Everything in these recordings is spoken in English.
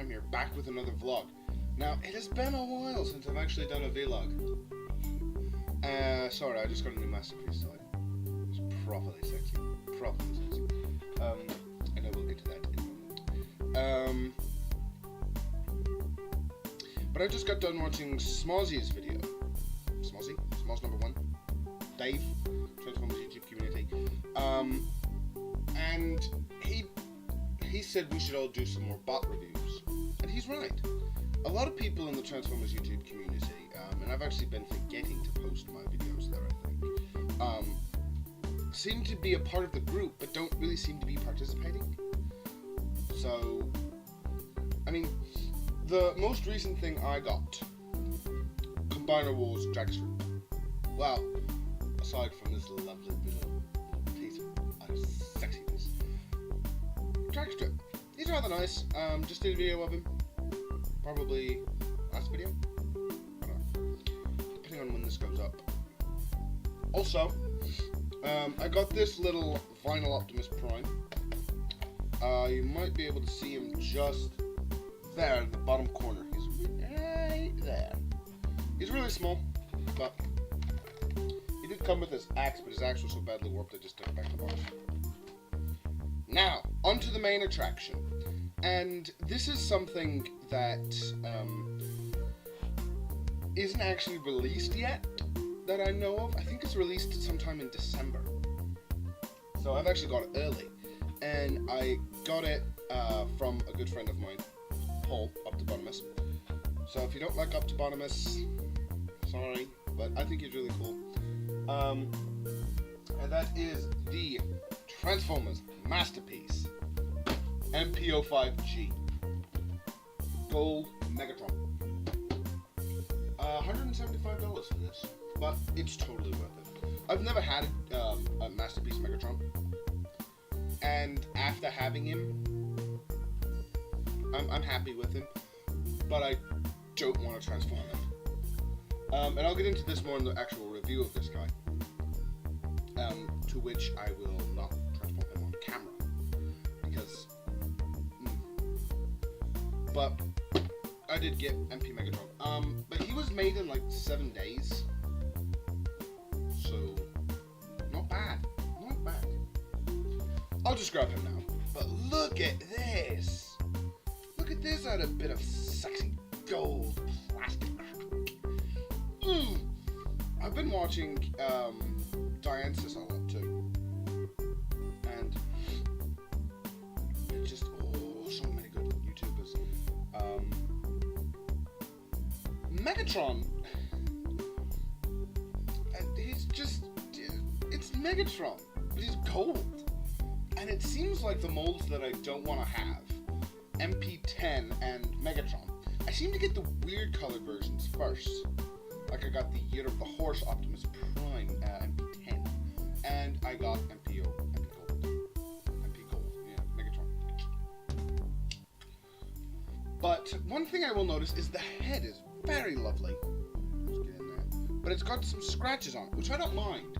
Prime here, back with another vlog. Now, it has been a while since I've actually done a vlog. Sorry, I just got a new masterpiece toy. It's properly sexy. Properly sexy. I know we'll get to that in a moment. But I just got done watching Smozzy's video. Smozzy? Smoz number 1. Dave, Transformers YouTube community. And he said we should all do some more bot reviews. And he's right. A lot of people in the Transformers YouTube community, and I've actually been forgetting to post my videos there, I think, seem to be a part of the group, but don't really seem to be participating. So, I mean, the most recent thing I got, Combiner Wars Drag Strip. Well, aside from this lovely little piece of sexiness, Drag Strip. He's rather nice. Just did a video of him. Probably last video? I don't know. Depending on when this goes up. Also, I got this little vinyl Optimus Prime. You might be able to see him just there in the bottom corner. He's right there. He's really small, but he did come with his axe, but his axe was so badly warped I just took it back to the box. Now, onto the main attraction. And this is something that isn't actually released yet, that I know of. I think it's released sometime in December. So I've actually got it early. And I got it from a good friend of mine, Paul, Optibotimus. So if you don't like Optibotimus, sorry, but I think he's really cool. And that is the Transformers Masterpiece. MPO5G Gold Megatron. $175 for this, but it's totally worth it. I've never had a Masterpiece Megatron, and after having him, I'm happy with him, but I don't want to transform him. And I'll get into this more in the actual review of this guy, to which I will not transform him on camera, because but I did get MP Megatron. But he was made in like 7 days. So, not bad. Not bad. I'll just grab him now. But look at this. Look at this out of a bit of sexy gold plastic. I've been watching Diansis a lot too. And it's just, so many good YouTubers. Megatron, he's just, it's Megatron, but he's gold. And it seems like the molds that I don't want to have, MP10 and Megatron, I seem to get the weird colored versions first. Like I got the Year of the Horse Optimus Prime MP10, and I got MP Gold, yeah, Megatron. But one thing I will notice is the head is very lovely. Let's get in there. But it's got some scratches on it, which I don't mind.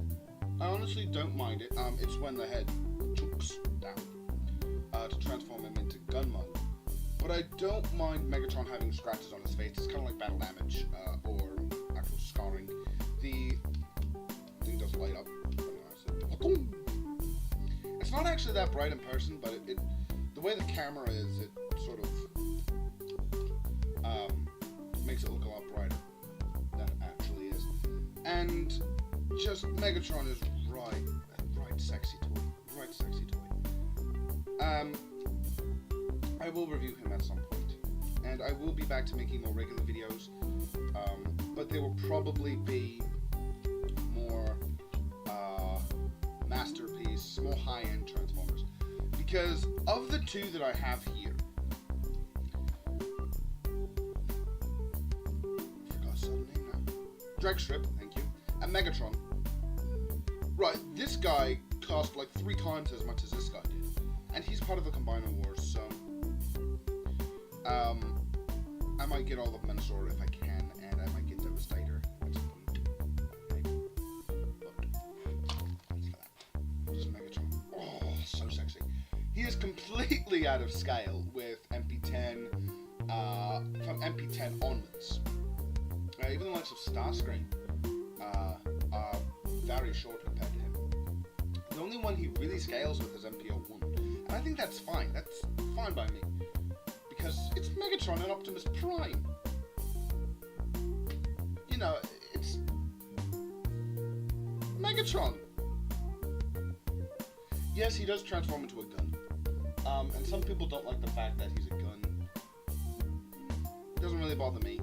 I honestly don't mind it. It's when the head chunks down to transform him into gun mode. But I don't mind Megatron having scratches on his face. It's kind of like battle damage or actual scarring. The thing does light up. It's not actually that bright in person, but the way the camera is, it sort of makes it look a lot brighter than it actually is. And just Megatron is right sexy toy. Right sexy toy. I will review him at some point. And I will be back to making more regular videos. But they will probably be more masterpiece, more high-end Transformers. Because of the two that I have here, Dragstrip, thank you, and Megatron. Right, this guy cost like 3 times as much as this guy did, and he's part of the Combiner Wars, so I might get all of Menasor if I can, and I might get Devastator at some point. Maybe. But look at that. Just Megatron. Oh, so sexy. He is completely out of scale with MP10, from MP10 onwards. Even the likes of Starscream are very short compared to him. The only one he really scales with is MP01, and I think that's fine. That's fine by me, because it's Megatron and Optimus Prime. You know, it's Megatron. Yes, he does transform into a gun, and some people don't like the fact that he's a gun. It doesn't really bother me.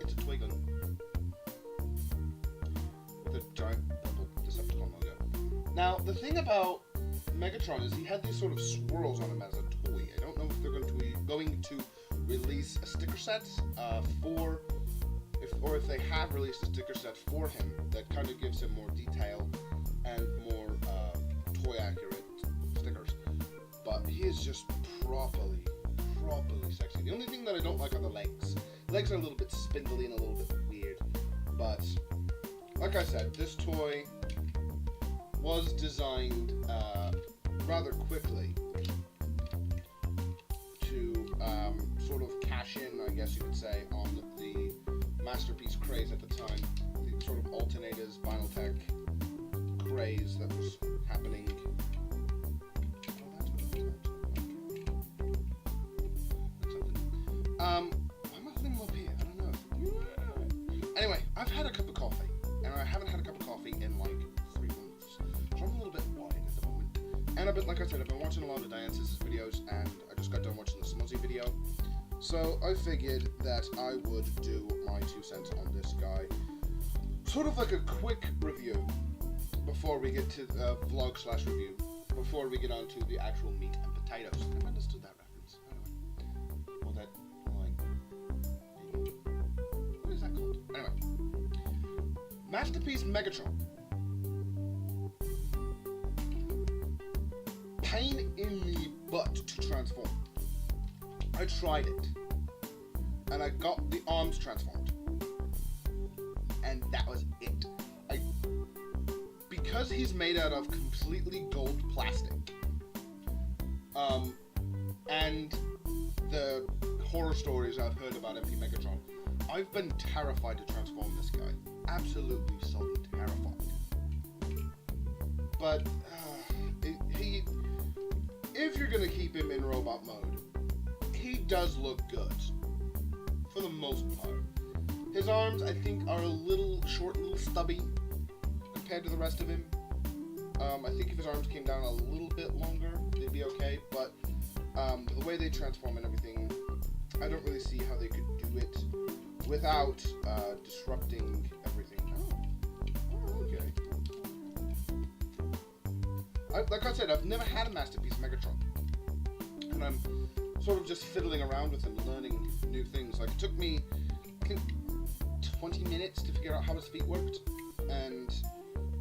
It's a toy gun with a giant purple Decepticon logo. Now, the thing about Megatron is he had these sort of swirls on him as a toy. I don't know if they're going to release a sticker set or if they have released a sticker set for him that kind of gives him more detail and more toy accurate stickers. But he is just properly sexy. The only thing that I don't like are the legs. Legs are a little bit spindly and a little bit weird, but like I said, this toy was designed rather quickly to sort of cash in, I guess you could say, on the Masterpiece craze at the time, the sort of alternators, vinyl tech craze that was happening. Why am I holding them up here? I don't know. Anyway, I've had a cup of coffee, and I haven't had a cup of coffee in like 3 months. So I'm a little bit wide at the moment. And like I said, I've been watching a lot of Diance's videos, and I just got done watching the Smuzzy video. So I figured that I would do my 2 cents on this guy. Sort of like a quick review before we get to the vlog/review, before we get on to the actual meat and potatoes. I never understood that reference. Anyway. Or that, like, what is that called? Anyway. Masterpiece Megatron. Pain in the butt to transform. I tried it, and I got the arms transformed, and that was it. Because he's made out of completely gold plastic, and the horror stories I've heard about MP Megatron, I've been terrified to transform this guy. Absolutely solely terrified. But if you're gonna keep him in robot mode, he does look good, for the most part. His arms, I think, are a little short, a little stubby, compared to the rest of him. I think if his arms came down a little bit longer, they'd be okay, but the way they transform and everything, I don't really see how they could do it without disrupting everything. Oh, okay. Like I said, I've never had a Masterpiece Megatron, and I'm sort of just fiddling around with him, learning new things. Like, it took me, I think, 20 minutes to figure out how his feet worked, and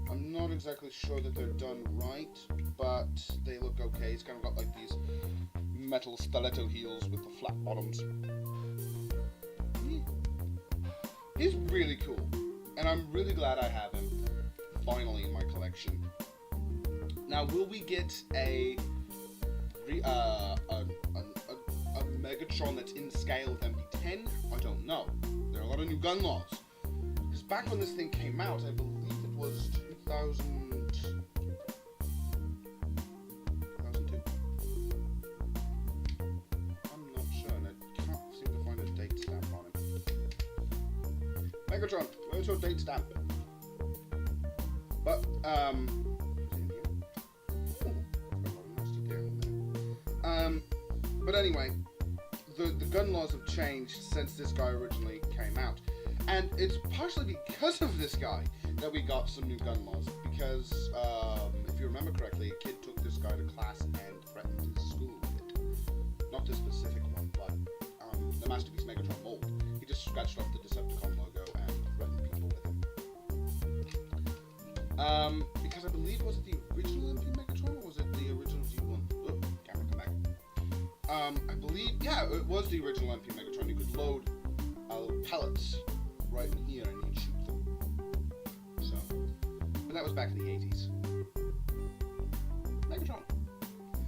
I'm not exactly sure that they're done right, but they look okay. He's kind of got like these metal stiletto heels with the flat bottoms. He's really cool, and I'm really glad I have him finally in my collection. Now, will we get a Megatron that's in scale with MP10? I don't know. There are a lot of new gun laws. Because back when this thing came out, I believe it was 2002. I'm not sure, and I can't seem to find a date stamp on it. Megatron, where's your date stamp? But, but anyway, the gun laws have changed since this guy originally came out. And it's partially because of this guy that we got some new gun laws. Because, if you remember correctly, a kid took this guy to class and threatened his school with it. Not this specific one, but the Masterpiece Megatron mold. He just scratched off the Decepticon logo and threatened people with it. Because I believe, was it the original MP Megatron, or was it the original G1? Oh, camera, come back. I believe, yeah, it was the original MP Megatron. You could load pellets right in here and you'd shoot them. So, but that was back in the 80s. Megatron.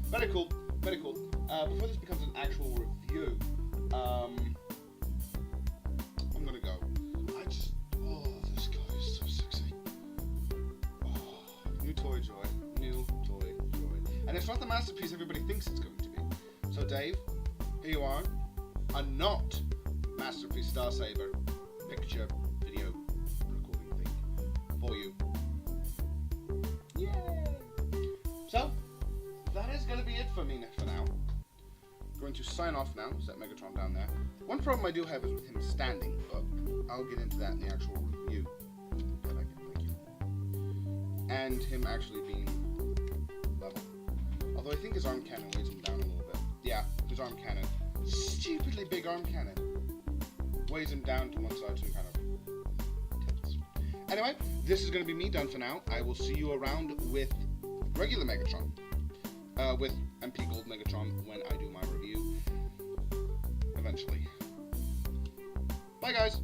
Very cool, very cool. Before this becomes an actual review, I'm gonna go. This guy is so sexy. Oh, new toy joy. New toy joy. And it's not the masterpiece everybody thinks it's going to be. So Dave, here you are. A not masterpiece Star Saber picture video recording thing for you. Yay! So, that is going to be it for me for now. Going to sign off now. Set Megatron down there. One problem I do have is with him standing, but I'll get into that in the actual review. Thank you. And him actually being level. Although I think his arm cannon weighs him down a little bit. Yeah, his arm cannon. Stupidly big arm cannon. Weighs him down to one side, so he kind of tilts. Anyway, this is going to be me done for now. I will see you around with regular Megatron. With MP Gold Megatron when I do my review. Eventually. Bye, guys!